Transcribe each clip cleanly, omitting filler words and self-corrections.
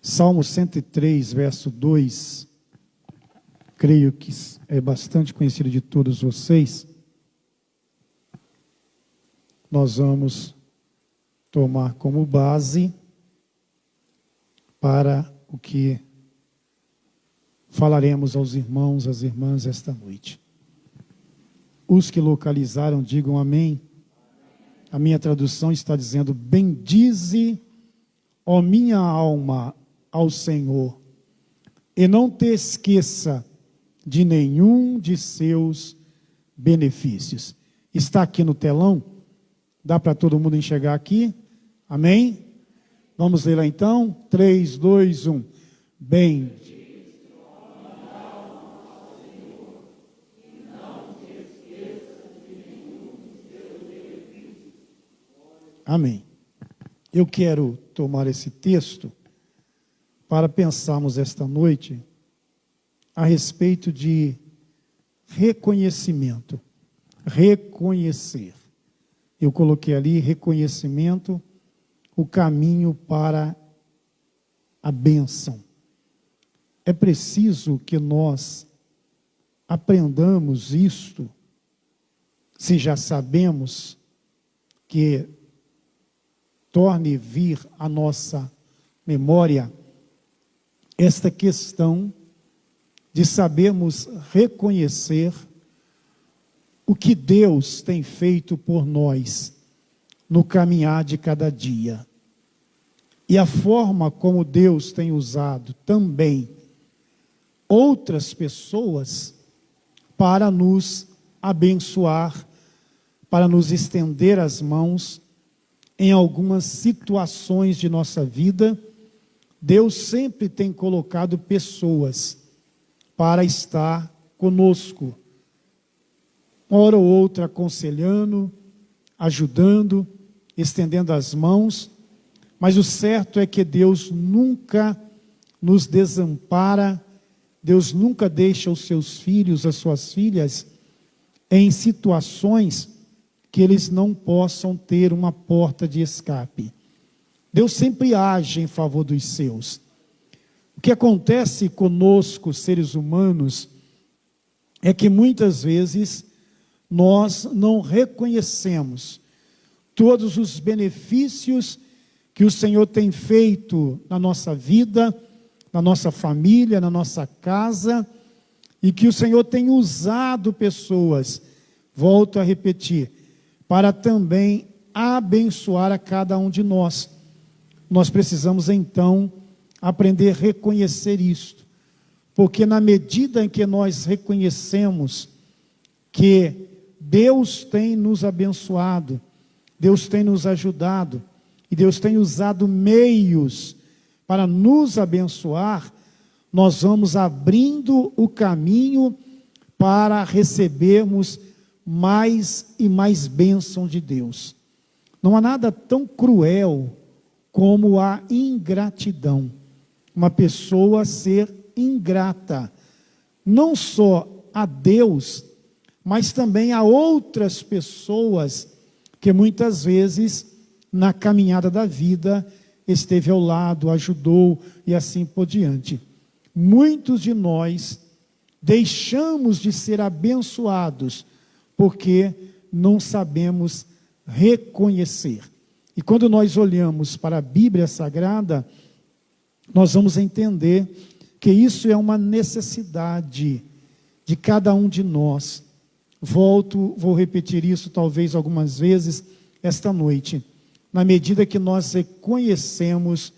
Salmo 103, verso 2, creio que é bastante conhecido de todos vocês. Nós vamos tomar como base para o que falaremos aos irmãos, às irmãs esta noite. Os que localizaram, digam amém. A minha tradução está dizendo: bendize, ó minha alma, ao Senhor, e não te esqueça de nenhum de seus benefícios. Está aqui no telão? Dá para todo mundo enxergar aqui? Amém? Vamos ler lá então? 3, 2, 1. Bem. Amém. Eu quero tomar esse texto para pensarmos esta noite a respeito de reconhecimento. Reconhecer. Eu coloquei ali reconhecimento, o caminho para a bênção. É preciso que nós aprendamos isto, se já sabemos, que torne vir à nossa memória esta questão de sabermos reconhecer o que Deus tem feito por nós no caminhar de cada dia. E a forma como Deus tem usado também outras pessoas para nos abençoar, para nos estender as mãos em algumas situações de nossa vida. Deus sempre tem colocado pessoas para estar conosco, hora ou outra aconselhando, ajudando, estendendo as mãos, mas o certo é que Deus nunca nos desampara, Deus nunca deixa os seus filhos, as suas filhas, em situações que eles não possam ter uma porta de escape. Deus sempre age em favor dos seus. O que acontece conosco, seres humanos, é que muitas vezes nós não reconhecemos todos os benefícios que o Senhor tem feito na nossa vida, na nossa família, na nossa casa, e que o Senhor tem usado pessoas, volto a repetir, para também abençoar a cada um de nós. Nós precisamos então aprender a reconhecer isto, porque na medida em que nós reconhecemos que Deus tem nos abençoado, Deus tem nos ajudado, e Deus tem usado meios para nos abençoar, nós vamos abrindo o caminho para recebermos mais e mais bênção de Deus. Não há nada tão cruel como a ingratidão. Uma pessoa ser ingrata, não só a Deus, mas também a outras pessoas que muitas vezes na caminhada da vida esteve ao lado, ajudou e assim por diante. Muitos de nós deixamos de ser abençoados porque não sabemos reconhecer. E quando nós olhamos para a Bíblia Sagrada, nós vamos entender que isso é uma necessidade de cada um de nós. Vou repetir isso talvez algumas vezes esta noite. Na medida que nós reconhecemos,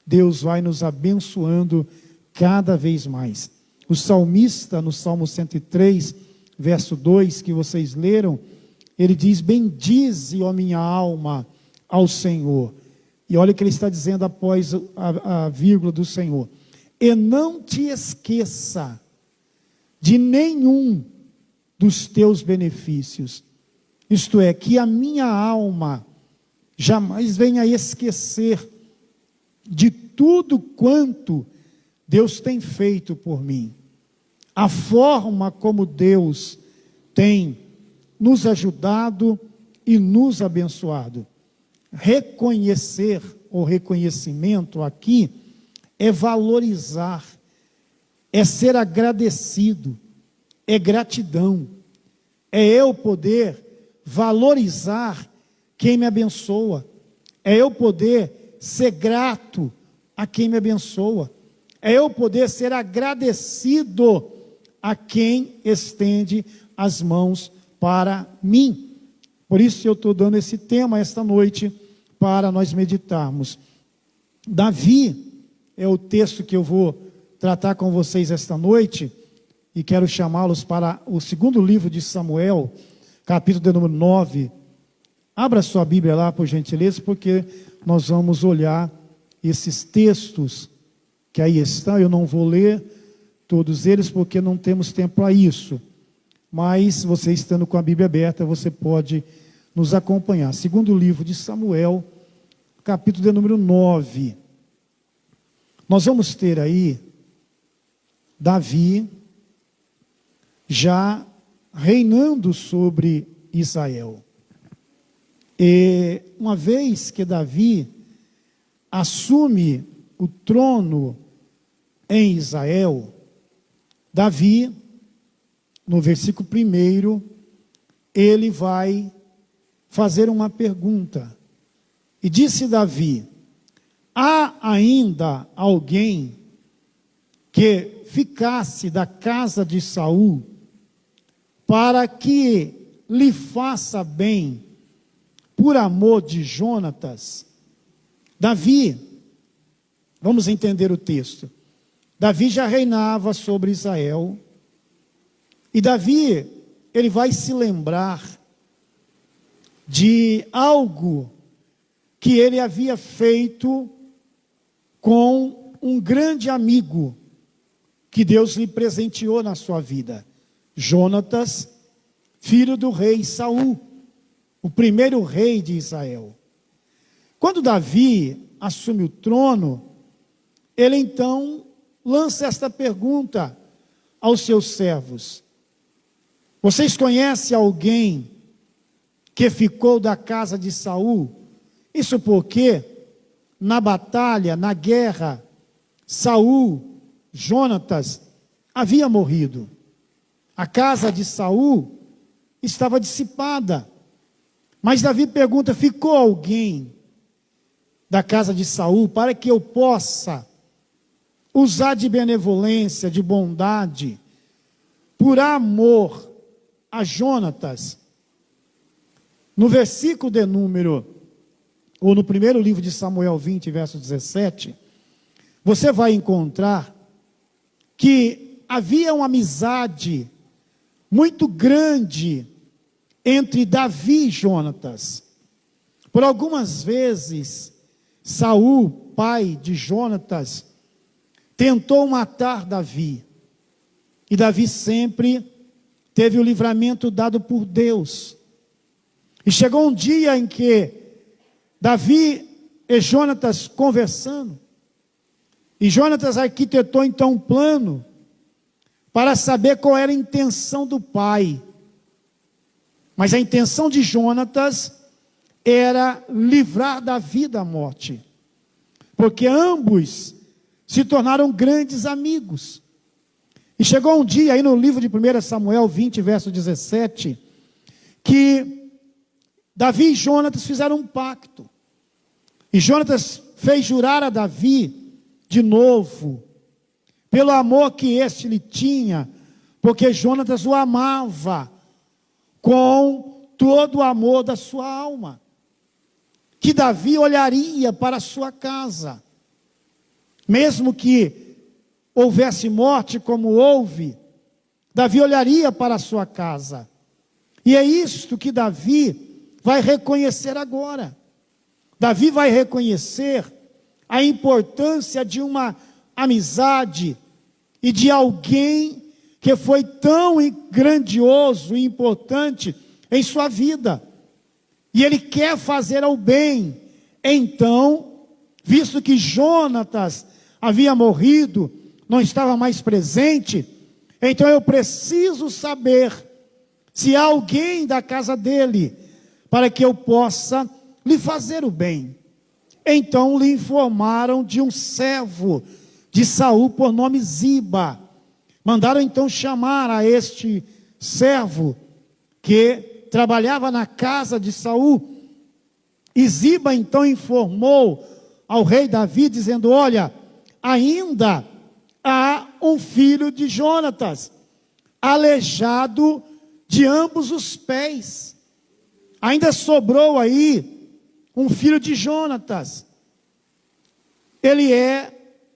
Deus vai nos abençoando cada vez mais. O salmista, no Salmo 103, verso 2, que vocês leram, ele diz: bendize, ó minha alma, ao Senhor. E olha o que ele está dizendo após a vírgula do Senhor: e não te esqueça de nenhum dos teus benefícios. Isto é, que a minha alma jamais venha esquecer de tudo quanto Deus tem feito por mim. A forma como Deus tem nos ajudado e nos abençoado. Reconhecer, o reconhecimento aqui, é valorizar, é ser agradecido, é gratidão, é eu poder valorizar quem me abençoa, é eu poder ser grato a quem me abençoa, é eu poder ser agradecido a quem estende as mãos para mim. Por isso eu estou dando esse tema esta noite para nós meditarmos. Davi é o texto que eu vou tratar com vocês esta noite, e quero chamá-los para o segundo livro de Samuel, capítulo de número 9. Abra sua Bíblia lá, por gentileza, porque nós vamos olhar esses textos que aí estão. Eu não vou ler todos eles, porque não temos tempo para isso. Mas você estando com a Bíblia aberta, você pode nos acompanhar. Segundo livro de Samuel, capítulo de número 9. Nós vamos ter aí Davi já reinando sobre Israel. E uma vez que Davi assume o trono em Israel, Davi, no versículo 1, ele vai fazer uma pergunta. E disse Davi: há ainda alguém que ficasse da casa de Saul para que lhe faça bem por amor de Jonatas? Davi, vamos entender o texto. Davi já reinava sobre Israel. E Davi, ele vai se lembrar de algo que ele havia feito com um grande amigo que Deus lhe presenteou na sua vida, Jonatas, filho do rei Saul, o primeiro rei de Israel. Quando Davi assume o trono, ele então lança esta pergunta aos seus servos: vocês conhecem alguém que ficou da casa de Saul? Isso porque na batalha, na guerra, Saul, Jonatas, havia morrido. A casa de Saul estava dissipada. Mas Davi pergunta: ficou alguém da casa de Saul para que eu possa usar de benevolência, de bondade, por amor a Jonatas? No versículo de número, ou no primeiro livro de Samuel 20, verso 17, você vai encontrar que havia uma amizade muito grande entre Davi e Jonatas. Por algumas vezes, Saul, pai de Jonatas, tentou matar Davi. E Davi sempre teve o livramento dado por Deus. E chegou um dia em que Davi e Jonatas conversando, e Jonatas arquitetou então um plano para saber qual era a intenção do pai. Mas a intenção de Jonatas era livrar Davi da morte, porque ambos se tornaram grandes amigos. E chegou um dia aí no livro de 1 Samuel 20, verso 17, que Davi e Jonatas fizeram um pacto. E Jonatas fez jurar a Davi de novo, pelo amor que este lhe tinha, porque Jonatas o amava com todo o amor da sua alma, que Davi olharia para a sua casa, mesmo que houvesse morte como houve, Davi olharia para a sua casa. E é isto que Davi vai reconhecer agora. Davi vai reconhecer a importância de uma amizade e de alguém que foi tão grandioso e importante em sua vida. E ele quer fazer o bem. Então, visto que Jonatas havia morrido, não estava mais presente, então eu preciso saber se há alguém da casa dele, para que eu possa lhe fazer o bem. Então lhe informaram de um servo de Saul por nome Ziba. Mandaram então chamar a este servo que trabalhava na casa de Saul. E Ziba então informou ao rei Davi, dizendo: olha, ainda há um filho de Jonatas, aleijado de ambos os pés. Ainda sobrou aí um filho de Jonatas. Ele é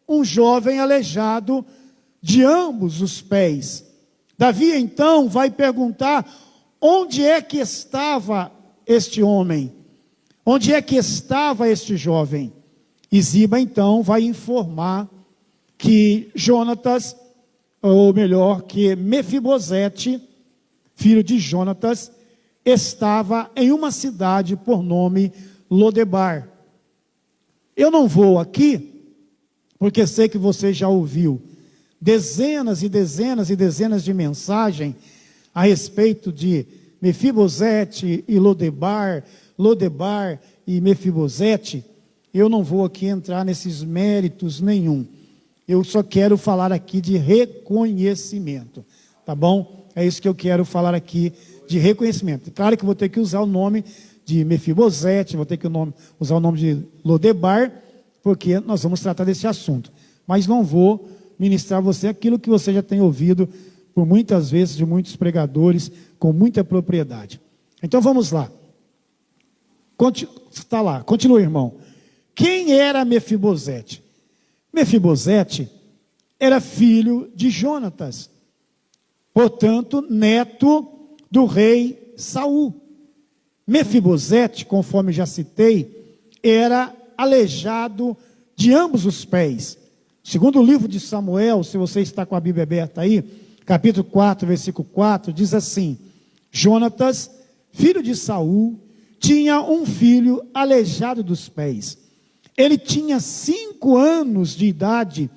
um jovem aleijado de ambos os pés. Davi então vai perguntar: onde é que estava este homem? Onde é que estava este jovem? E Ziba então vai informar que Jonatas, ou melhor, que Mefibosete, filho de Jonatas, estava em uma cidade por nome Lodebar. Eu não vou aqui, porque sei que você já ouviu dezenas e dezenas e dezenas de mensagens a respeito de Mefibosete e Lodebar, Lodebar e Mefibosete. Eu não vou aqui entrar nesses méritos nenhum. Eu só quero falar aqui de reconhecimento, tá bom? É isso que eu quero falar aqui, de reconhecimento. Claro que vou ter que usar o nome de Mefibosete, vou ter que usar o nome de Lodebar, porque nós vamos tratar desse assunto. Mas não vou ministrar a você aquilo que você já tem ouvido por muitas vezes de muitos pregadores, com muita propriedade. Então vamos lá. Está lá, continua, irmão. Quem era Mefibosete? Mefibosete era filho de Jonatas, portanto, neto do rei Saul. Mefibosete, conforme já citei, era aleijado de ambos os pés. Segundo o livro de Samuel, se você está com a Bíblia aberta aí, capítulo 4, versículo 4, diz assim: Jonatas, filho de Saul, tinha um filho aleijado dos pés. Ele tinha 5 anos de idade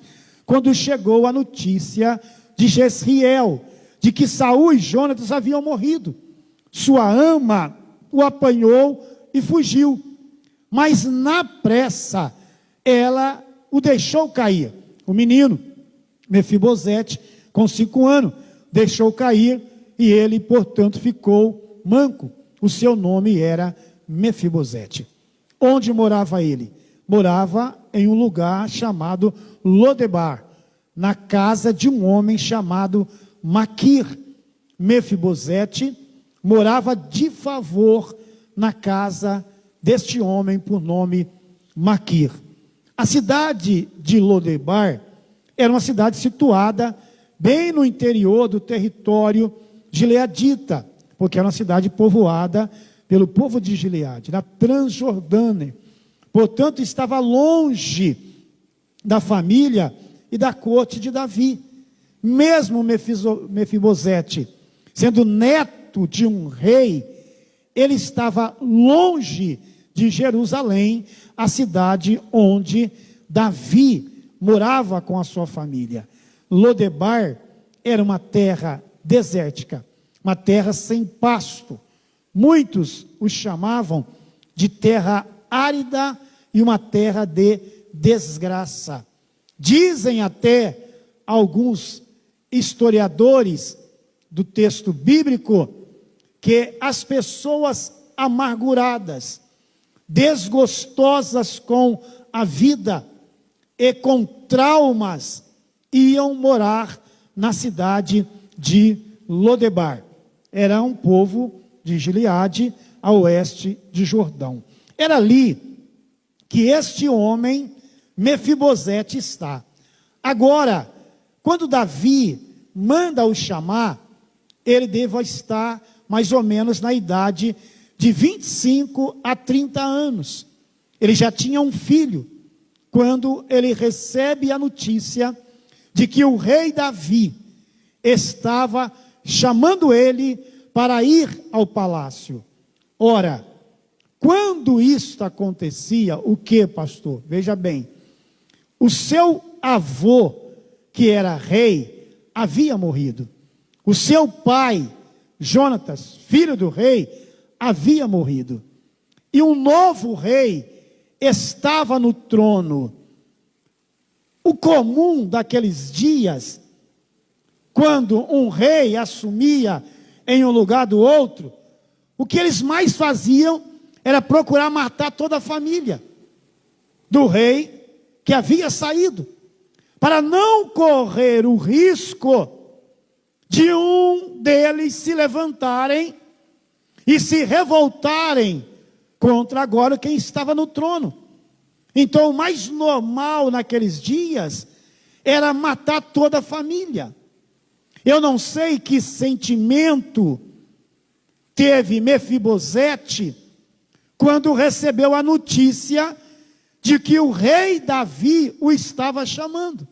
quando chegou a notícia de Jezreel, de que Saul e Jonatas haviam morrido. Sua ama o apanhou e fugiu, mas na pressa ela o deixou cair. O menino, Mefibosete, com 5 anos, deixou cair e ele, portanto, ficou manco. O seu nome era Mefibosete. Onde morava ele? Morava em um lugar chamado Lodebar, na casa de um homem chamado Maquir. Mefibosete morava de favor na casa deste homem por nome Maquir. A cidade de Lodebar era uma cidade situada bem no interior do território gileadita, porque era uma cidade povoada pelo povo de Gileade, na Transjordânia. Portanto, estava longe da família e da corte de Davi. Mesmo Mefibosete, sendo neto de um rei, ele estava longe de Jerusalém, a cidade onde Davi morava com a sua família. Lodebar era uma terra desértica, uma terra sem pasto. Muitos o chamavam de terra árida e uma terra de desgraça. Dizem até alguns historiadores do texto bíblico que as pessoas amarguradas, desgostosas com a vida e com traumas, iam morar na cidade de Lodebar. Era um povo de Gileade, a oeste de Jordão. Era ali que este homem, Mefibosete, está. Agora, quando Davi manda-o chamar, ele deve estar mais ou menos na idade de 25 a 30 anos. Ele já tinha um filho, quando ele recebe a notícia de que o rei Davi estava chamando ele para ir ao palácio. Ora, quando isto acontecia, o que, pastor? Veja bem, o seu avô, que era rei, havia morrido. O seu pai, Jonatas, filho do rei, havia morrido. E um novo rei estava no trono. O comum daqueles dias, quando um rei assumia em um lugar do outro, o que eles mais faziam era procurar matar toda a família do rei que havia saído, para não correr o risco de um deles se levantarem e se revoltarem contra agora quem estava no trono. Então o mais normal naqueles dias era matar toda a família. Eu não sei que sentimento teve Mefibosete quando recebeu a notícia de que o rei Davi o estava chamando.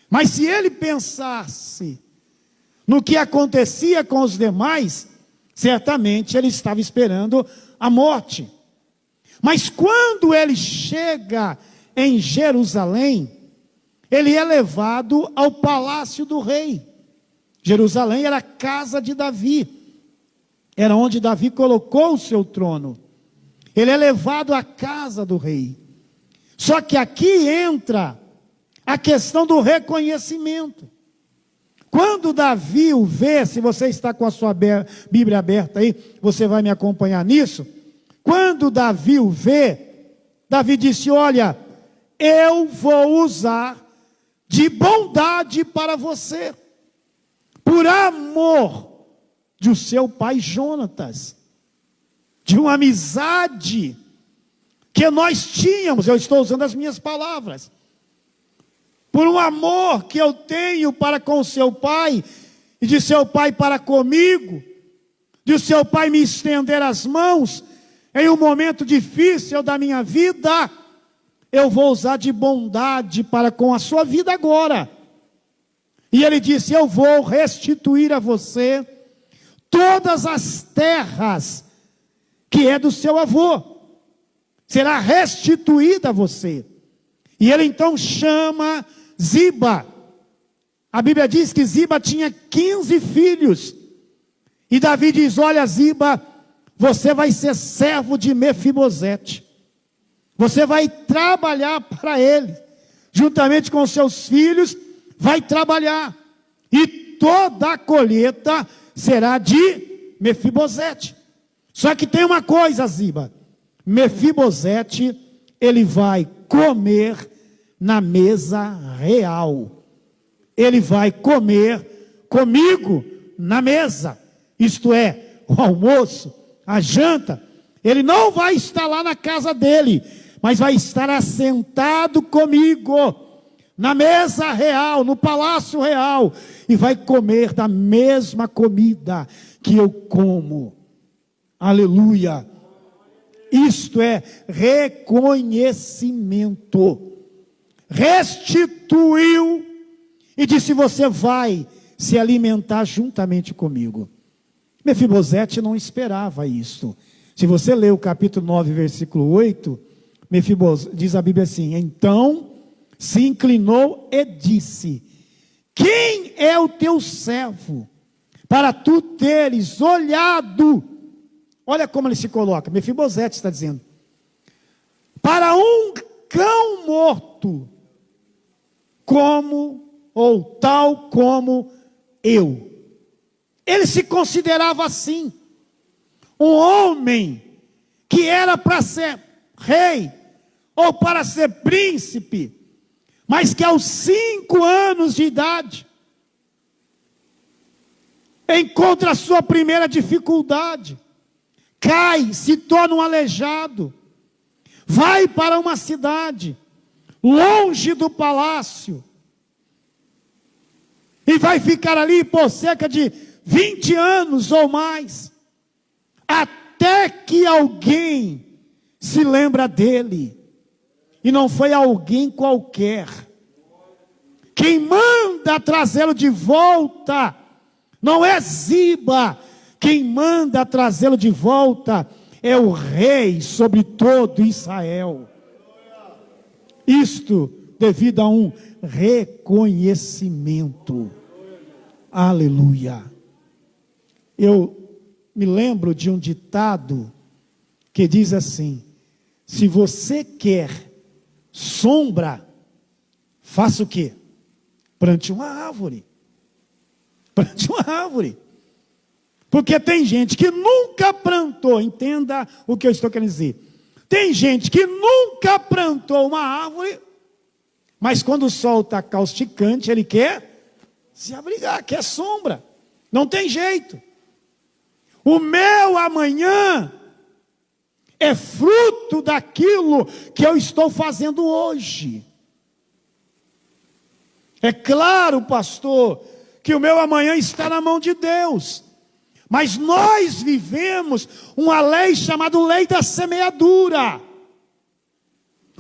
Mas se ele pensasse no que acontecia com os demais, certamente ele estava esperando a morte. Mas quando ele chega em Jerusalém, ele é levado ao palácio do rei. Jerusalém era a casa de Davi, era onde Davi colocou o seu trono. Ele é levado à casa do rei. Só que aqui entra a questão do reconhecimento. Quando Davi o vê, se você está com a sua Bíblia aberta aí, você vai me acompanhar nisso. Quando Davi o vê, Davi disse: olha, eu vou usar de bondade para você, por amor de seu pai Jonatas, de uma amizade que nós tínhamos. Eu estou usando as minhas palavras. Por um amor que eu tenho para com seu pai, e de seu pai para comigo, de seu pai me estender as mãos, em um momento difícil da minha vida, eu vou usar de bondade para com a sua vida agora. E ele disse: eu vou restituir a você todas as terras que é do seu avô, será restituída a você. E ele então chama Ziba. A Bíblia diz que Ziba tinha 15 filhos. E Davi diz: olha, Ziba, você vai ser servo de Mefibosete. Você vai trabalhar para ele, juntamente com seus filhos, vai trabalhar. E toda a colheita será de Mefibosete. Só que tem uma coisa, Ziba: Mefibosete, ele vai comer na mesa real. Ele vai comer comigo na mesa. Isto é, o almoço, a janta. Ele não vai estar lá na casa dele, mas vai estar assentado comigo na mesa real, no palácio real, e vai comer da mesma comida que eu como. Aleluia! Isto é reconhecimento. Restituiu e disse: você vai se alimentar juntamente comigo. Mefibosete não esperava isso. Se você ler o capítulo 9, versículo 8, Mefibosete, diz a Bíblia assim: então se inclinou e disse: quem é o teu servo, para tu teres olhado? Olha como ele se coloca. Mefibosete está dizendo: para um cão morto, como, ou tal como eu. Ele se considerava assim, um homem que era para ser rei, ou para ser príncipe, mas que aos 5 anos de idade, encontra a sua primeira dificuldade, cai, se torna um aleijado, vai para uma cidade, longe do palácio, e vai ficar ali por cerca de 20 anos ou mais, até que alguém se lembra dele, e não foi alguém qualquer. Quem manda trazê-lo de volta não é Ziba, quem manda trazê-lo de volta é o rei sobre todo Israel. Isto devido a um reconhecimento. Aleluia. Eu me lembro de um ditado que diz assim: se você quer sombra, faça o quê? Plante uma árvore. Plante uma árvore. Porque tem gente que nunca plantou, entenda o que eu estou querendo dizer. Tem gente que nunca plantou uma árvore, mas quando o sol está causticante, ele quer se abrigar, quer sombra. Não tem jeito. O meu amanhã é fruto daquilo que eu estou fazendo hoje. É claro, pastor, que o meu amanhã está na mão de Deus. Mas nós vivemos uma lei chamada lei da semeadura.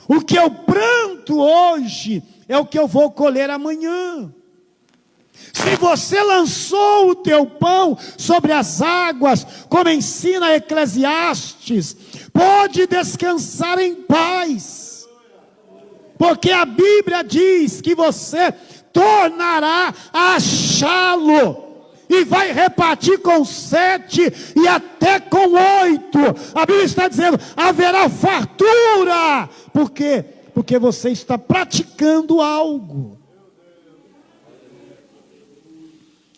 O que eu planto hoje é o que eu vou colher amanhã. Se você lançou o teu pão sobre as águas, como ensina Eclesiastes, pode descansar em paz. Porque a Bíblia diz que você tornará a achá-lo. E vai repartir com 7 e até com 8. A Bíblia está dizendo, haverá fartura. Por quê? Porque você está praticando algo.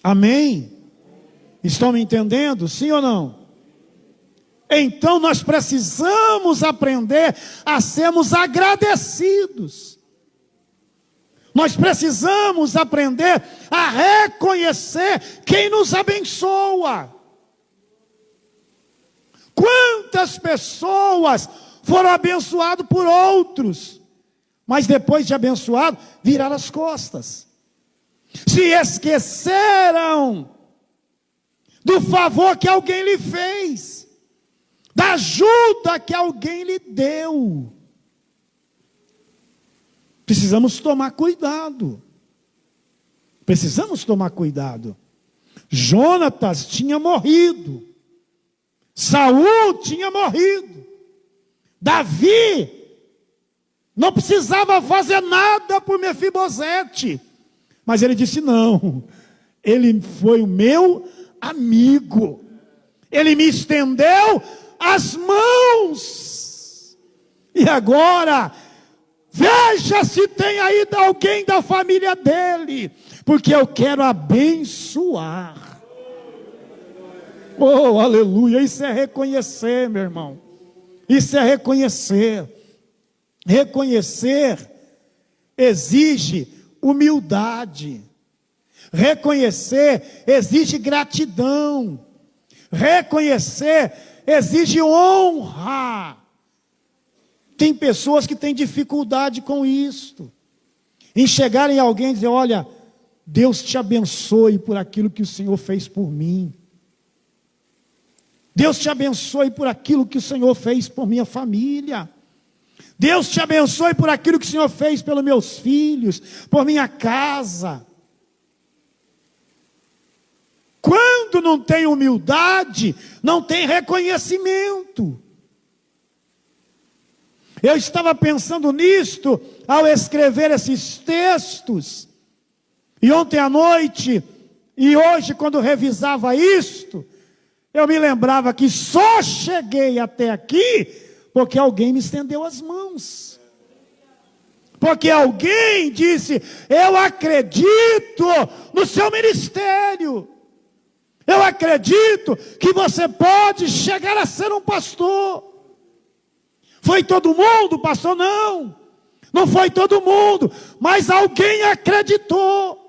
Amém? Estão me entendendo? Sim ou não? Então nós precisamos aprender a sermos agradecidos. Nós precisamos aprender a reconhecer quem nos abençoa. Quantas pessoas foram abençoadas por outros, mas depois de abençoado, viraram as costas. Se esqueceram do favor que alguém lhe fez, da ajuda que alguém lhe deu. Precisamos tomar cuidado. Precisamos tomar cuidado. Jonatas tinha morrido. Saul tinha morrido. Davi não precisava fazer nada por Mefibosete. Mas ele disse, não. Ele foi o meu amigo. Ele me estendeu as mãos. E agora, veja se tem aí alguém da família dele, porque eu quero abençoar. Oh, aleluia, isso é reconhecer, meu irmão. Isso é reconhecer. Reconhecer exige humildade. Reconhecer exige gratidão. Reconhecer exige honra. Tem pessoas que têm dificuldade com isto. Em chegar em alguém e dizer, olha, Deus te abençoe por aquilo que o Senhor fez por mim. Deus te abençoe por aquilo que o Senhor fez por minha família. Deus te abençoe por aquilo que o Senhor fez pelos meus filhos, por minha casa. Quando não tem humildade, não tem reconhecimento. Eu estava pensando nisto ao escrever esses textos. E ontem à noite, e hoje quando revisava isto, eu me lembrava que só cheguei até aqui porque alguém me estendeu as mãos. Porque alguém disse, eu acredito no seu ministério. Eu acredito que você pode chegar a ser um pastor. Foi todo mundo, pastor? Não. Não foi todo mundo, mas alguém acreditou.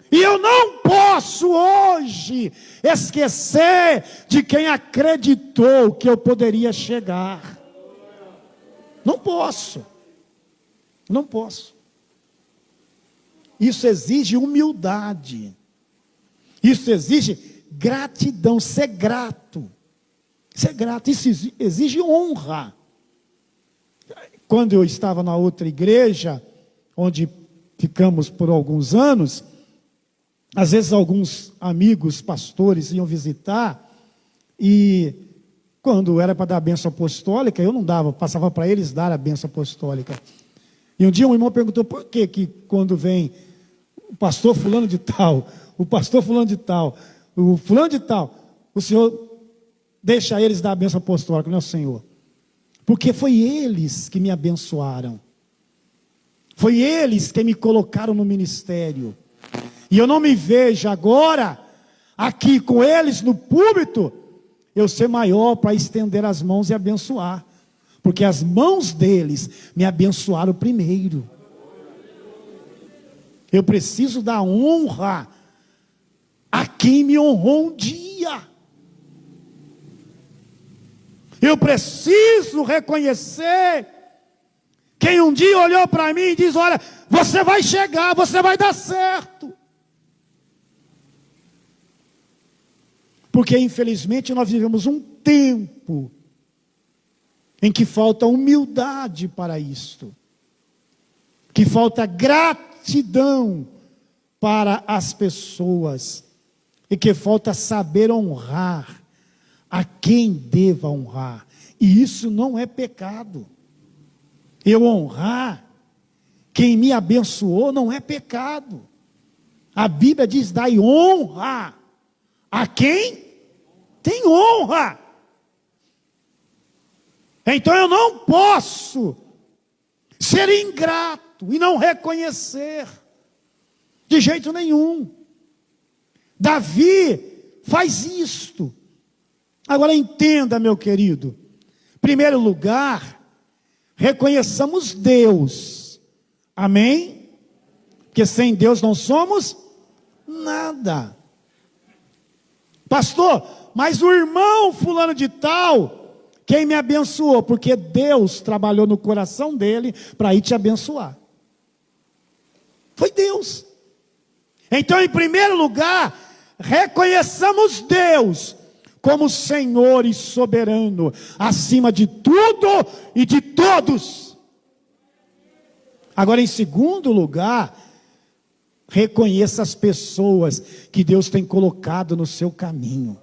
E eu não posso hoje esquecer de quem acreditou que eu poderia chegar. Não posso. Não posso. Isso exige humildade. Isso exige gratidão, ser grato. Ser grato, isso exige honra. Quando eu estava na outra igreja, onde ficamos por alguns anos, às vezes alguns amigos pastores iam visitar, e quando era para dar a bênção apostólica, eu não dava, passava para eles dar a bênção apostólica. E um dia um irmão perguntou, por que quando vem o pastor fulano de tal, o pastor fulano de tal, o fulano de tal, o senhor deixa eles dar a bênção apostólica? Não, senhor. Porque foi eles que me abençoaram. Foi eles que me colocaram no ministério. E eu não me vejo agora, aqui com eles no púlpito, eu ser maior para estender as mãos e abençoar. Porque as mãos deles me abençoaram primeiro. Eu preciso dar honra a quem me honrou um dia. Eu preciso reconhecer quem um dia olhou para mim e diz: olha, você vai chegar, você vai dar certo. Porque infelizmente nós vivemos um tempo em que falta humildade para isto, que falta gratidão para as pessoas, e que falta saber honrar a quem deva honrar. E isso não é pecado. Eu honrar quem me abençoou não é pecado. A Bíblia diz: dai honra a quem tem honra. Então eu não posso ser ingrato e não reconhecer, de jeito nenhum. Davi faz isto. Agora entenda, meu querido. Em primeiro lugar, reconheçamos Deus. Amém? Porque sem Deus não somos nada. Pastor, mas o irmão fulano de tal, quem me abençoou? Porque Deus trabalhou no coração dele para ir te abençoar. Foi Deus. Então, em primeiro lugar, reconheçamos Deus como Senhor e soberano, acima de tudo e de todos. Agora, em segundo lugar, reconheça as pessoas que Deus tem colocado no seu caminho.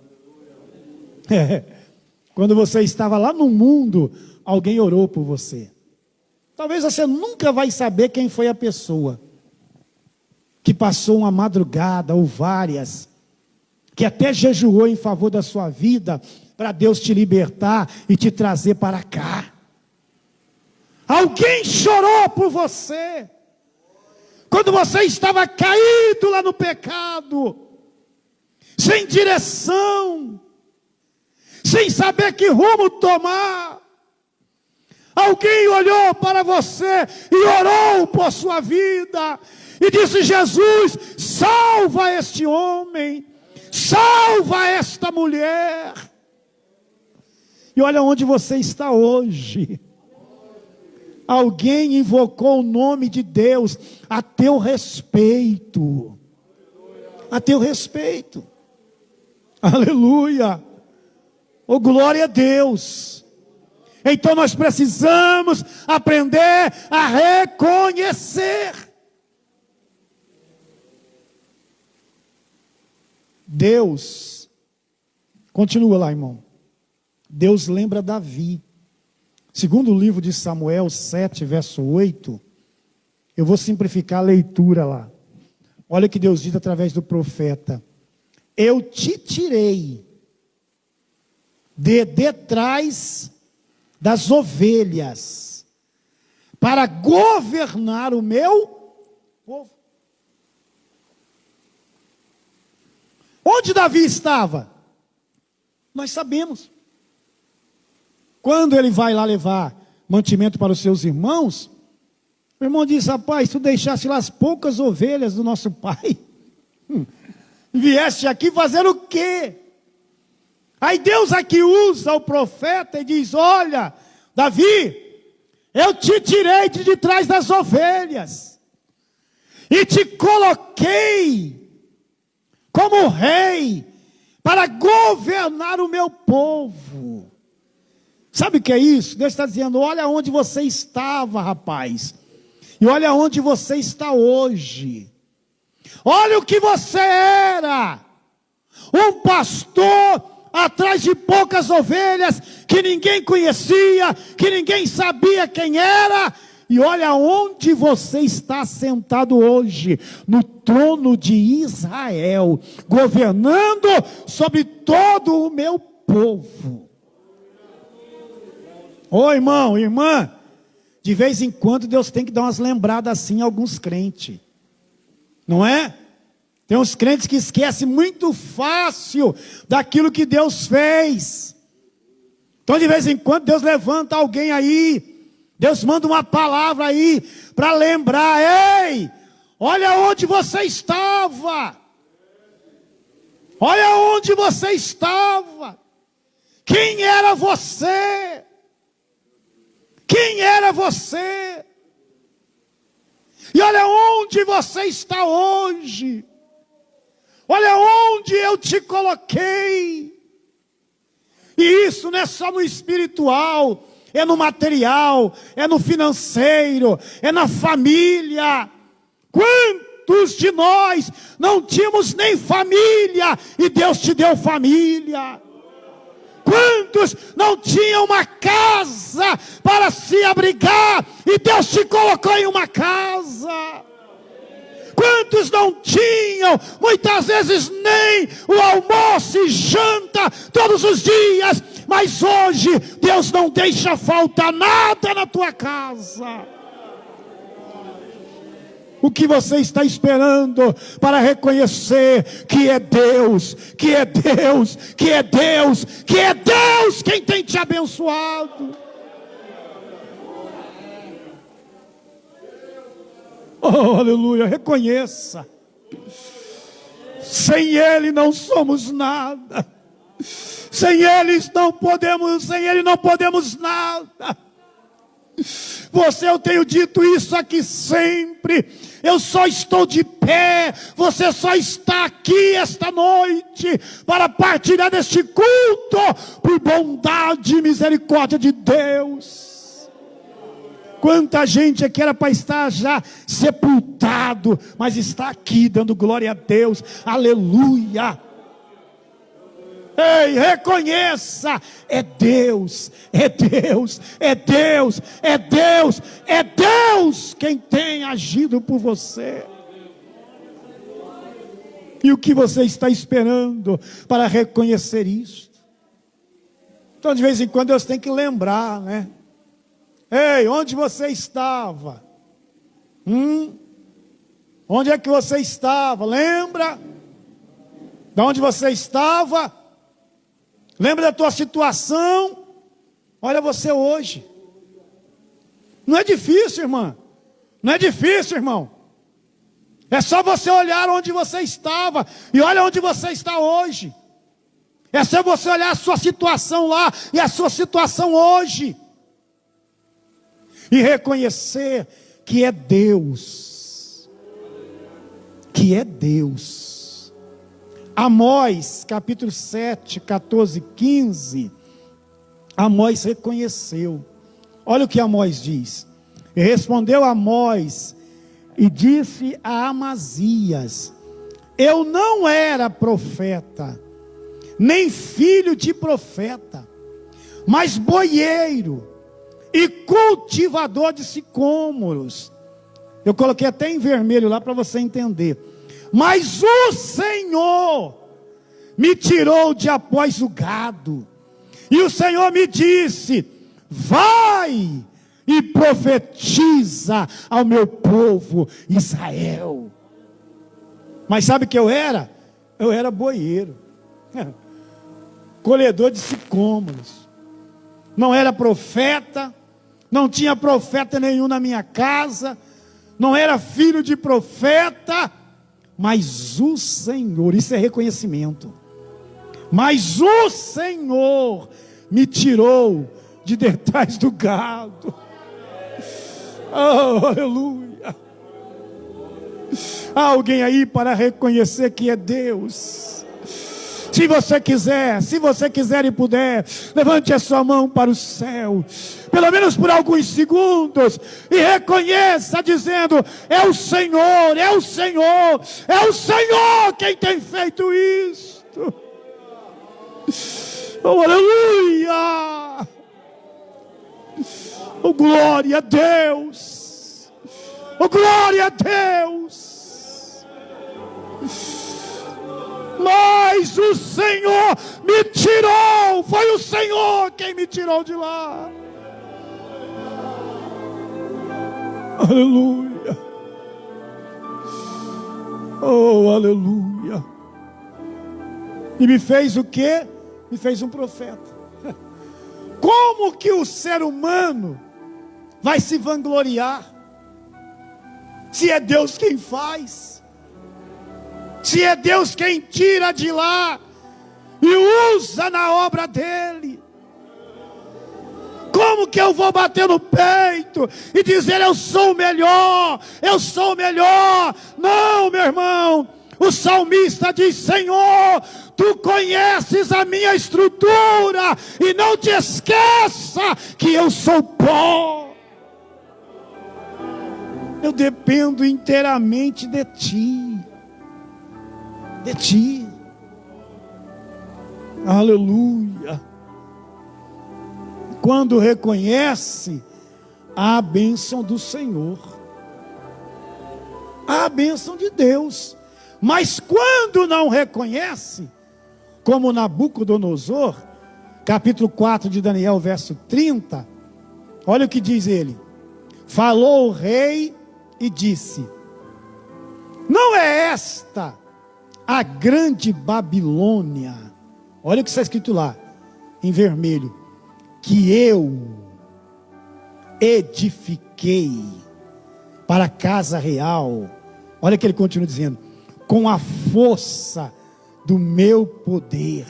Quando você estava lá no mundo, alguém orou por você. Talvez você nunca vai saber quem foi a pessoa que passou uma madrugada ou várias, que até jejuou em favor da sua vida, para Deus te libertar e te trazer para cá. Alguém chorou por você, quando você estava caído lá no pecado, sem direção, sem saber que rumo tomar. Alguém olhou para você e orou por sua vida, e disse: Jesus, salva este homem, salva esta mulher. E olha onde você está hoje. Alguém invocou o nome de Deus a teu respeito. A teu respeito. Aleluia. Oh, glória a Deus. Então nós precisamos aprender a reconhecer. Deus, continua lá, irmão. Deus lembra Davi. Segundo o livro de Samuel 7, verso 8, eu vou simplificar a leitura lá. Olha o que Deus diz através do profeta: eu te tirei de detrás das ovelhas, para governar o meu povo. Onde Davi estava? Nós sabemos. Quando ele vai lá levar mantimento para os seus irmãos, o irmão diz: rapaz, se tu deixasse lá as poucas ovelhas do nosso pai, vieste aqui fazer o quê? Aí Deus aqui usa o profeta e diz: olha, Davi, eu te tirei de trás das ovelhas, e te coloquei como rei, para governar o meu povo. Sabe o que é isso? Deus está dizendo: olha onde você estava, rapaz, e olha onde você está hoje. Olha o que você era, um pastor atrás de poucas ovelhas, que ninguém conhecia, que ninguém sabia quem era. E olha onde você está sentado hoje, no trono de Israel, governando sobre todo o meu povo. Ô irmão, irmã, de vez em quando Deus tem que dar umas lembradas assim a alguns crentes. Não é? Tem uns crentes que esquecem muito fácil daquilo que Deus fez. Então de vez em quando Deus levanta alguém aí, Deus manda uma palavra aí para lembrar: ei, olha onde você estava. Olha onde você estava. Quem era você? Quem era você? E olha onde você está hoje. Olha onde eu te coloquei. E isso não é só no espiritual, é no material, é no financeiro, é na família. Quantos de nós não tínhamos nem família e Deus te deu família? Quantos não tinham uma casa para se abrigar e Deus te colocou em uma casa? Quantos não tinham, muitas vezes, nem o almoço e janta todos os dias, mas hoje Deus não deixa faltar nada na tua casa. O que você está esperando para reconhecer que é Deus, que é Deus, que é Deus, que é Deus quem tem te abençoado? Oh, aleluia, reconheça. Sem Ele não somos nada. Sem Ele não podemos nada. Eu tenho dito isso aqui sempre. Eu só estou de pé. Você só está aqui esta noite para partilhar deste culto por bondade e misericórdia de Deus. Quanta gente aqui era para estar já sepultado, mas está aqui dando glória a Deus. Aleluia. Ei, reconheça, é Deus, é Deus, é Deus, é Deus, é Deus quem tem agido por você. E o que você está esperando para reconhecer isso? Então de vez em quando Deus tem que lembrar, né? Ei, onde você estava? Onde é que você estava? Lembra? De onde você estava? Lembra da tua situação? Olha você hoje. Não é difícil, irmã. Não é difícil, irmão. É só você olhar onde você estava e olha onde você está hoje. É só você olhar a sua situação lá e a sua situação hoje. E reconhecer que é Deus. Que é Deus. Amós, capítulo 7, 14, 15. Amós reconheceu. Olha o que Amós diz. E respondeu Amós e disse a Amazias: eu não era profeta, nem filho de profeta, mas boieiro e cultivador de sicômoros. Eu coloquei até em vermelho lá para você entender. Mas o Senhor me tirou de após o gado. E o Senhor me disse: vai e profetiza ao meu povo Israel. Mas sabe o que eu era? Eu era boieiro, colhedor de sicômoros. Não era profeta, não tinha profeta nenhum na minha casa, não era filho de profeta, mas o Senhor, isso é reconhecimento, mas o Senhor me tirou de detrás do gado. Oh, aleluia. Há alguém aí para reconhecer que é Deus? Se você quiser e puder, levante a sua mão para o céu, pelo menos por alguns segundos, e reconheça dizendo: é o Senhor, é o Senhor, é o Senhor quem tem feito isto. Oh, aleluia. Oh, glória a Deus. Oh, glória a Deus. Mas o Senhor me tirou. Foi o Senhor quem me tirou de lá. Aleluia. Oh, aleluia. E me fez o quê? Me fez um profeta. Como que o ser humano vai se vangloriar, se é Deus quem faz, se é Deus quem tira de lá e usa na obra dele? Como que eu vou bater no peito e dizer eu sou o melhor, eu sou o melhor? Não, meu irmão. O salmista diz: Senhor, Tu conheces a minha estrutura, e não te esqueça que eu sou pó. Eu dependo inteiramente de Ti. De Ti. Aleluia. Quando reconhece, há a bênção do Senhor, há a bênção de Deus. Mas quando não reconhece, como Nabucodonosor, capítulo 4 de Daniel, verso 30, olha o que diz ele: falou o rei e disse: não é esta a grande Babilônia? Olha o que está escrito lá, em vermelho: que eu edifiquei para a casa real. Olha que ele continua dizendo: com a força do meu poder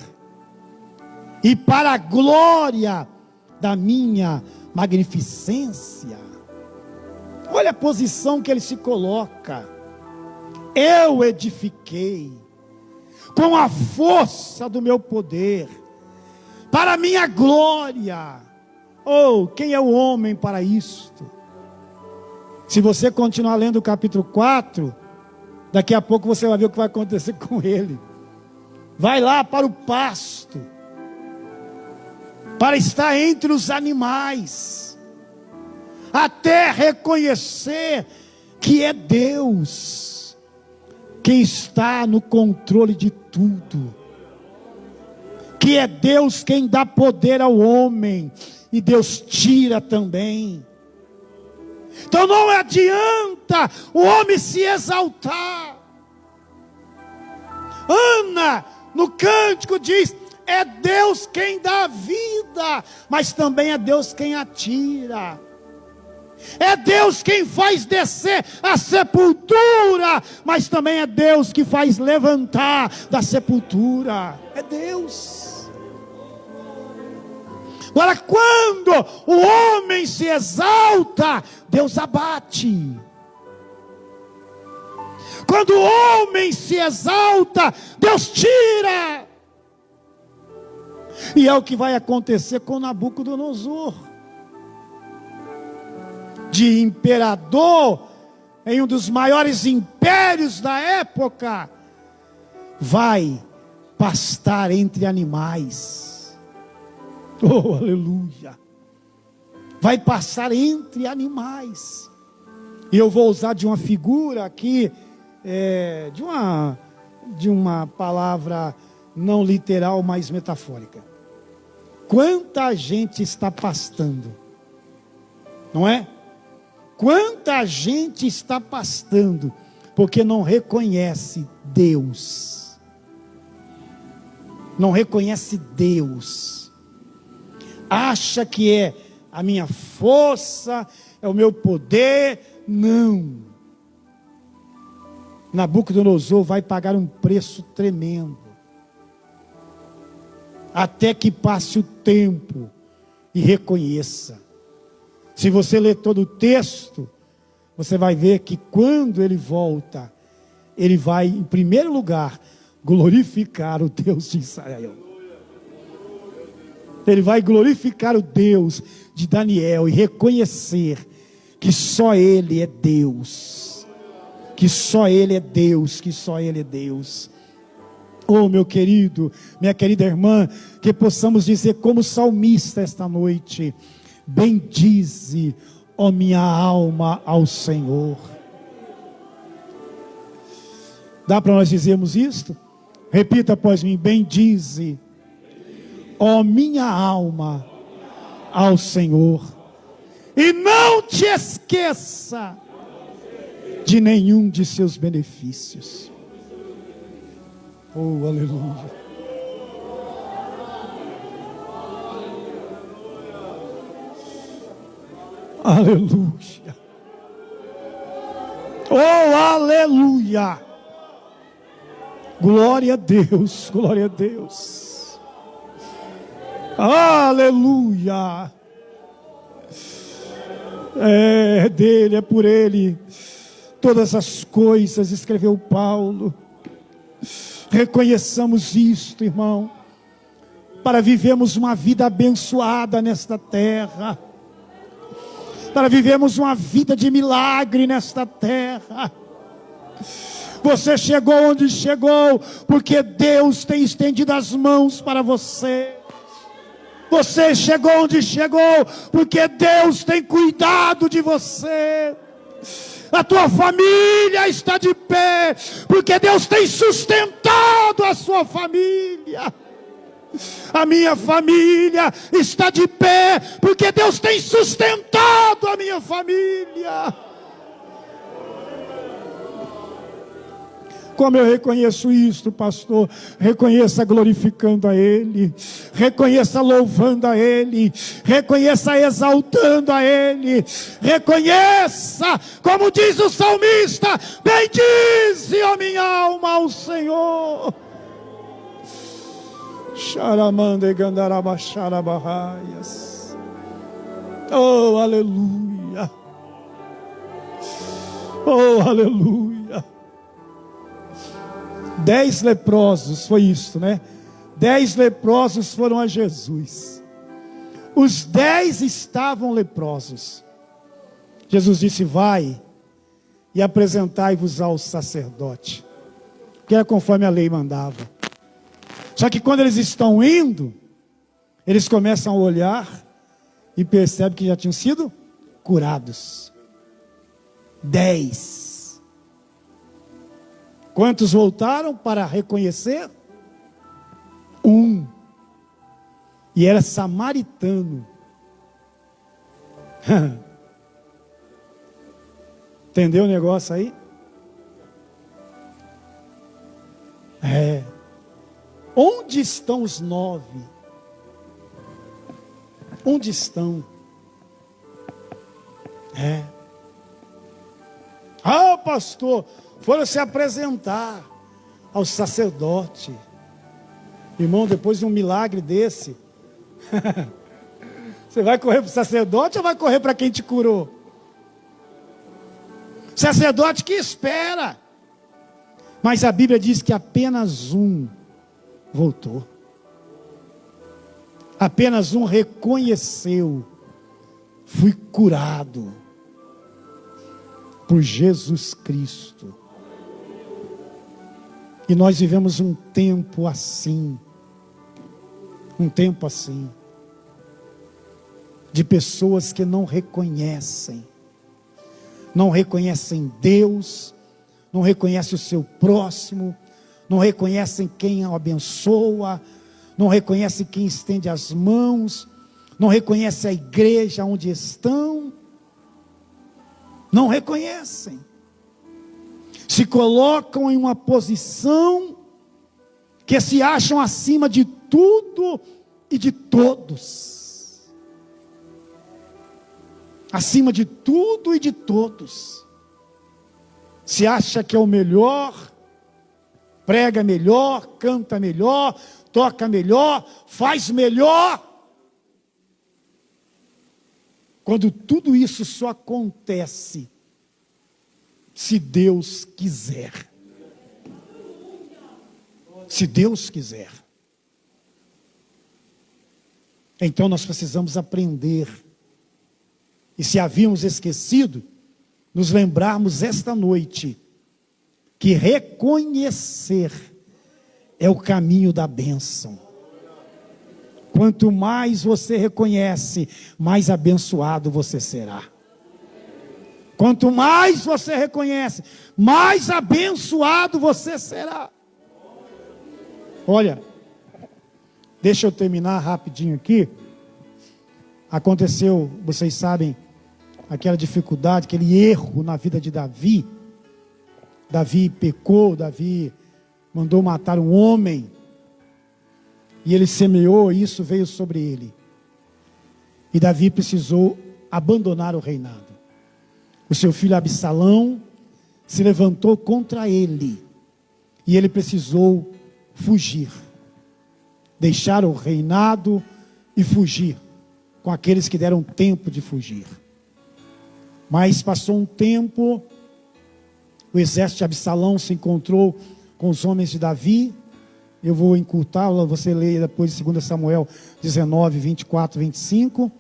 e para a glória da minha magnificência. Olha a posição que ele se coloca: eu edifiquei com a força do meu poder, para a minha glória. Oh, quem é o homem para isto? Se você continuar lendo o capítulo 4, daqui a pouco você vai ver o que vai acontecer com ele. Vai lá para o pasto, para estar entre os animais, até reconhecer que é Deus quem está no controle de tudo, que é Deus quem dá poder ao homem, e Deus tira também. Então não adianta o homem se exaltar. Ana, no cântico, diz: é Deus quem dá vida, mas também é Deus quem atira. É Deus quem faz descer a sepultura, mas também é Deus que faz levantar da sepultura. É Deus. Agora, quando o homem se exalta, Deus abate. Quando o homem se exalta, Deus tira. E é o que vai acontecer com Nabucodonosor. De imperador em um dos maiores impérios da época, vai pastar entre animais. Oh, aleluia. Vai passar entre animais. E eu vou usar de uma figura aqui, de uma palavra não literal, mas metafórica. Quanta gente está pastando, não é? Quanta gente está pastando porque não reconhece Deus. Não reconhece Deus. Acha que é a minha força, é o meu poder. Não. Nabucodonosor vai pagar um preço tremendo. Até que passe o tempo e reconheça. Se você ler todo o texto, você vai ver que quando ele volta, ele vai, em primeiro lugar, glorificar o Deus de Israel. Ele vai glorificar o Deus de Daniel e reconhecer que só Ele é Deus. Que só Ele é Deus, que só Ele é Deus. Oh, meu querido, minha querida irmã, que possamos dizer como salmista esta noite: bendize, ó minha alma, ao Senhor. Dá para nós dizermos isto? Repita após mim: bendize, ó minha alma, ao Senhor. E não te esqueça de nenhum de seus benefícios. Oh, aleluia. Aleluia. Oh, aleluia. Glória a Deus, glória a Deus. Aleluia. É dele, é por ele. Todas as coisas, escreveu Paulo. Reconheçamos isto, irmão, para vivermos uma vida abençoada nesta terra, para vivermos uma vida de milagre nesta terra. Você chegou onde chegou, porque Deus tem estendido as mãos para você. Você chegou onde chegou, porque Deus tem cuidado de você. A tua família está de pé, porque Deus tem sustentado a sua família. A minha família está de pé, porque Deus tem sustentado a minha família. Como eu reconheço isto, pastor? Reconheça glorificando a Ele, reconheça louvando a Ele, reconheça exaltando a Ele, reconheça, como diz o salmista: bendize a minha alma ao Senhor. Xaramande gandarabaxarabarraias. Oh, aleluia. Oh, aleluia. 10 leprosos, foi isso, né? 10 leprosos foram a Jesus. Os 10 estavam leprosos. Jesus disse: vai e apresentai-vos ao sacerdote, que era conforme a lei mandava. Só que quando eles estão indo, eles começam a olhar e percebem que já tinham sido curados. 10. Quantos voltaram para reconhecer? 1. E era samaritano. Entendeu o negócio aí? É. Onde estão os 9? Onde estão? É. Ah, pastor, foram se apresentar ao sacerdote. Irmão, depois de um milagre desse, você vai correr para o sacerdote ou vai correr para quem te curou? Sacerdote que espera. Mas a Bíblia diz que apenas um voltou. Apenas um reconheceu: fui curado por Jesus Cristo. E nós vivemos um tempo assim, de pessoas que não reconhecem Deus, não reconhecem o seu próximo, não reconhecem quem o abençoa, não reconhecem quem estende as mãos, não reconhecem a igreja onde estão, não reconhecem. Se colocam em uma posição que se acham acima de tudo e de todos. Acima de tudo e de todos. Se acha que é o melhor, prega melhor, canta melhor, toca melhor, faz melhor. Quando tudo isso só acontece se Deus quiser. Se Deus quiser. Então nós precisamos aprender. E se havíamos esquecido, nos lembrarmos esta noite que reconhecer é o caminho da bênção. Quanto mais você reconhece, mais abençoado você será. Quanto mais você reconhece, mais abençoado você será. Olha, deixa eu terminar rapidinho aqui. Aconteceu, vocês sabem, aquela dificuldade, aquele erro na vida de Davi. Davi pecou, Davi mandou matar um homem, e ele semeou, e isso veio sobre ele. E Davi precisou abandonar o reinado. O seu filho Absalão se levantou contra ele, e ele precisou fugir, deixar o reinado e fugir com aqueles que deram tempo de fugir. Mas passou um tempo, o exército de Absalão se encontrou com os homens de Davi. Eu vou encurtar, você lê depois de 2 Samuel 19, 24, 25.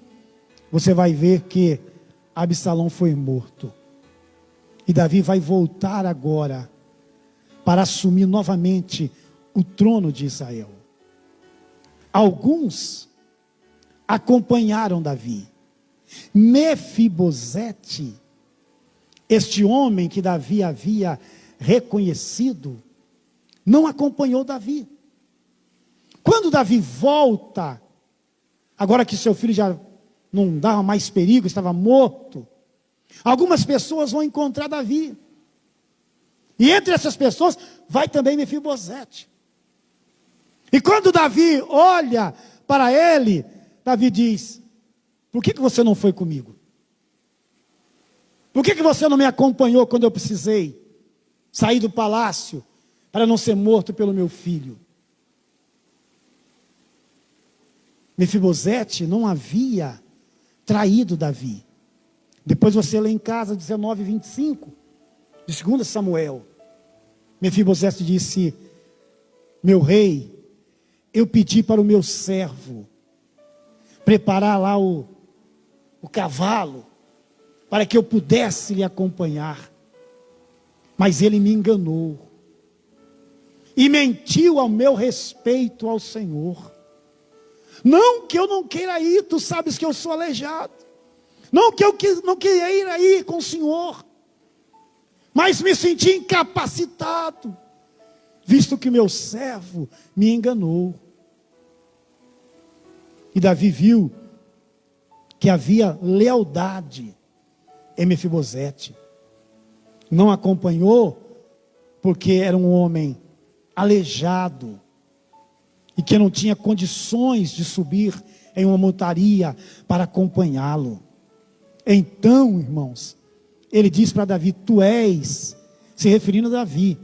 Você vai ver que Absalão foi morto. E Davi vai voltar agora para assumir novamente o trono de Israel. Alguns acompanharam Davi. Mefibosete, este homem que Davi havia reconhecido, não acompanhou Davi. Quando Davi volta, agora que seu filho já não dava mais perigo, estava morto, algumas pessoas vão encontrar Davi. E entre essas pessoas vai também Mefibosete. E quando Davi olha para ele, Davi diz: por que você não foi comigo? Por que você não me acompanhou quando eu precisei sair do palácio para não ser morto pelo meu filho? Mefibosete não havia traído Davi. Depois você lê em casa 19, 25 de 2 Samuel. Mefibosete disse: meu rei, eu pedi para o meu servo preparar lá o cavalo, para que eu pudesse lhe acompanhar. Mas ele me enganou e mentiu ao meu respeito ao Senhor. Não que eu não queira ir, tu sabes que eu sou aleijado. Não que eu não queira ir com o Senhor, mas me senti incapacitado, visto que meu servo me enganou. E Davi viu que havia lealdade em Mefibosete. Não acompanhou porque era um homem aleijado e que não tinha condições de subir em uma montaria para acompanhá-lo. Então, irmãos, ele diz para Davi: tu és, se referindo a Davi,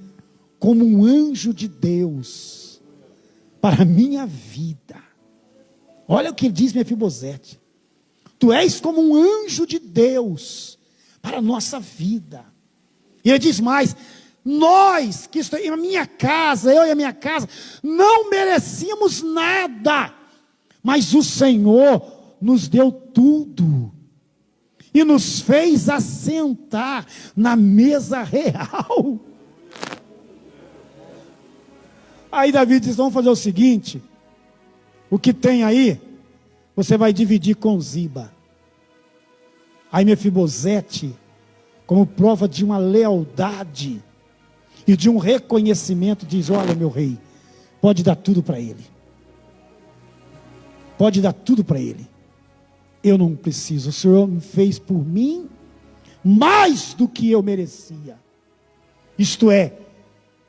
como um anjo de Deus para a minha vida. Olha o que diz Mefibosete: tu és como um anjo de Deus para a nossa vida. E ele diz mais: nós que estamos em minha casa, eu e a minha casa, não merecíamos nada, mas o Senhor nos deu tudo e nos fez assentar na mesa real. Aí Davi diz: vamos fazer o seguinte, o que tem aí, você vai dividir com Ziba. Aí Mefibosete, como prova de uma lealdade e de um reconhecimento, diz: olha, meu rei, pode dar tudo para ele. Pode dar tudo para ele. Eu não preciso, o Senhor me fez por mim mais do que eu merecia. Isto é,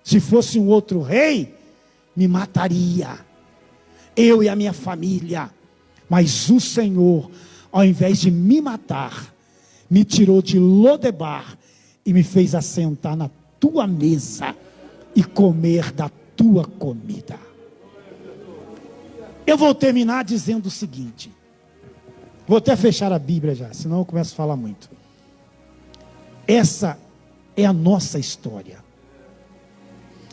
se fosse um outro rei, me mataria, eu e a minha família. Mas o Senhor, ao invés de me matar, me tirou de Lodebar e me fez assentar na tua mesa e comer da tua comida. Eu vou terminar dizendo o seguinte, vou até fechar a Bíblia já, senão eu começo a falar muito. Essa é a nossa história.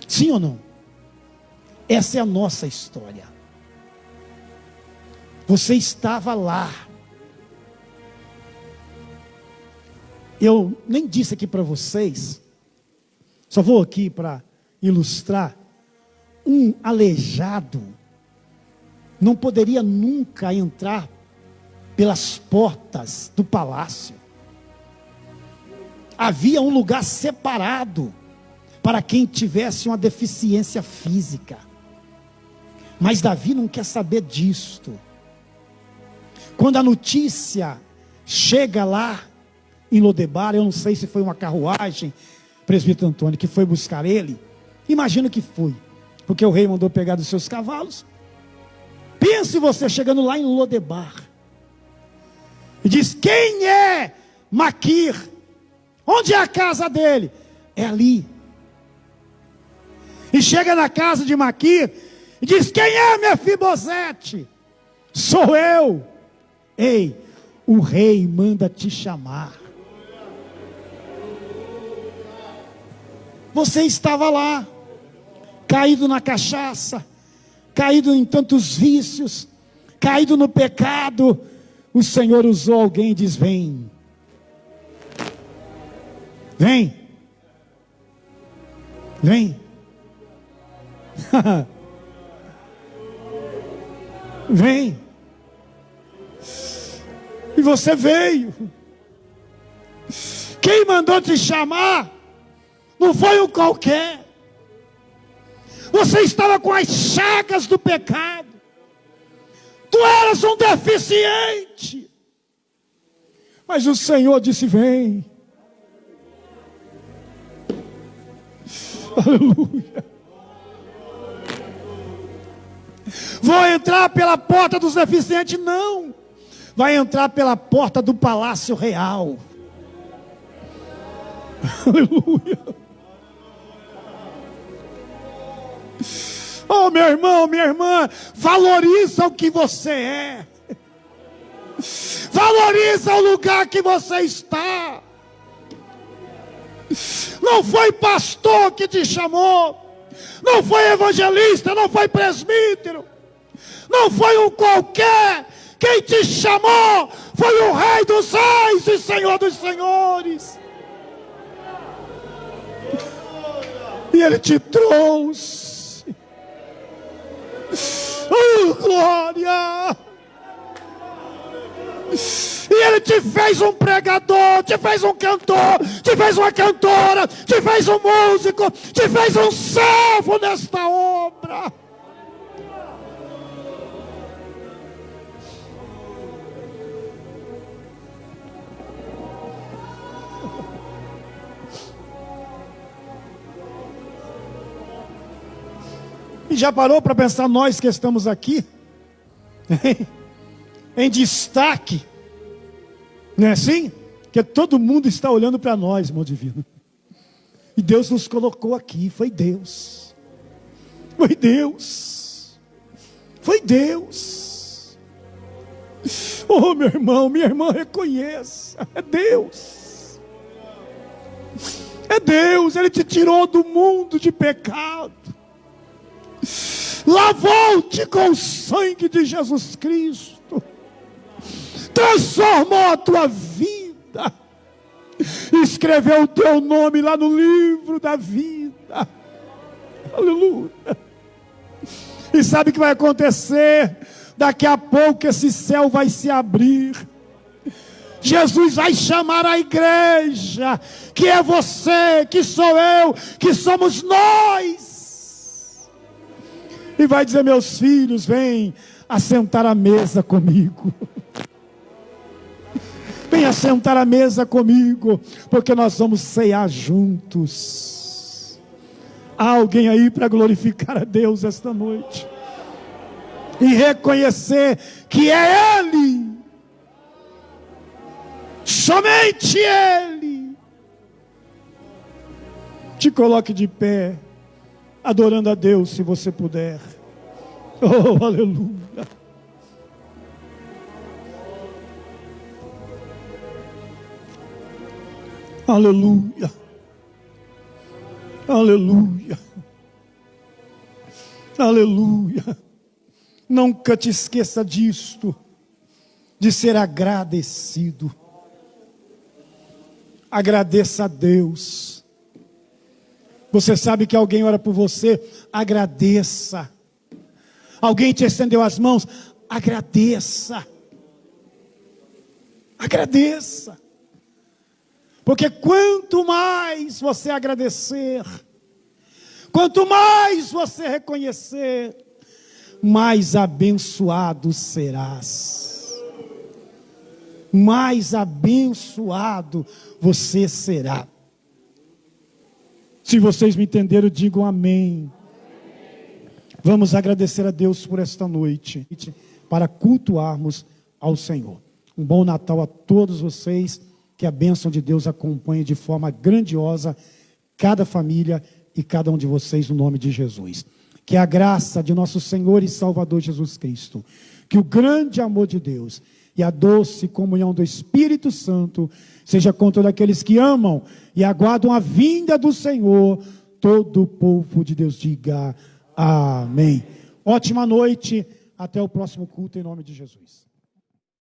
Sim ou não? Essa é a nossa história. Você estava lá. Eu nem disse aqui para vocês, só vou aqui para ilustrar. Um aleijado não poderia nunca entrar pelas portas do palácio. Havia um lugar separado para quem tivesse uma deficiência física. Mas Davi não quer saber disto. Quando a notícia chega lá em Lodebar, eu não sei se foi uma carruagem, presbítero Antônio, que foi buscar ele. Imagina que foi, porque o rei mandou pegar dos seus cavalos. Pense você chegando lá em Lodebar e diz: quem é Maquir? Onde é a casa dele? É ali. E chega na casa de Maquir e diz: quem é Mefibosete? Sou eu. Ei, o rei manda te chamar. Você estava lá, caído na cachaça, caído em tantos vícios, caído no pecado. O Senhor usou alguém e diz: vem, vem, vem. Vem. E você veio. Quem mandou te chamar não foi um qualquer. Você estava com as chagas do pecado. Tu eras um deficiente. Mas o Senhor disse: vem. Aleluia. Vou entrar pela porta dos deficientes? Não. Vai entrar pela porta do palácio real. Aleluia. Oh, meu irmão, minha irmã, valoriza o que você é. Valoriza o lugar que você está. Não foi pastor que te chamou, não foi evangelista, não foi presbítero, não foi um qualquer. Quem te chamou foi o Rei dos Reis e Senhor dos Senhores. E Ele te trouxe. Oh, glória! E Ele te fez um pregador, te fez um cantor, te fez uma cantora, te fez um músico, te fez um servo nesta obra. E já parou para pensar, nós que estamos aqui em destaque, não é assim? Que todo mundo está olhando para nós, irmão divino. E Deus nos colocou aqui, foi Deus. Foi Deus. Foi Deus. Oh, meu irmão, minha irmã, reconheça, é Deus. É Deus, Ele te tirou do mundo de pecado. Lavou-te com o sangue de Jesus Cristo, transformou a tua vida, escreveu o teu nome lá no livro da vida. Aleluia. E sabe o que vai acontecer? Daqui a pouco esse céu vai se abrir. Jesus vai chamar a igreja, que é você, que sou eu, que somos nós. E vai dizer: meus filhos, vem assentar à mesa comigo. Vem assentar à mesa comigo, porque nós vamos ceiar juntos. Há alguém aí para glorificar a Deus esta noite e reconhecer que é Ele, somente Ele. Te coloque de pé, adorando a Deus, se você puder. Oh, aleluia. Aleluia. Aleluia. Aleluia. Nunca te esqueça disto, de ser agradecido. Agradeça a Deus. Você sabe que alguém ora por você, agradeça. Alguém te estendeu as mãos, agradeça. Agradeça. Porque quanto mais você agradecer, quanto mais você reconhecer, mais abençoado serás. Mais abençoado você será. Se vocês me entenderam, digam amém. Vamos agradecer a Deus por esta noite, para cultuarmos ao Senhor. Um bom Natal a todos vocês, que a bênção de Deus acompanhe de forma grandiosa cada família e cada um de vocês, no nome de Jesus. Que a graça de nosso Senhor e Salvador Jesus Cristo, que o grande amor de Deus e a doce comunhão do Espírito Santo seja com todos aqueles que amam e aguardam a vinda do Senhor. Todo o povo de Deus diga amém. Ótima noite, até o próximo culto em nome de Jesus.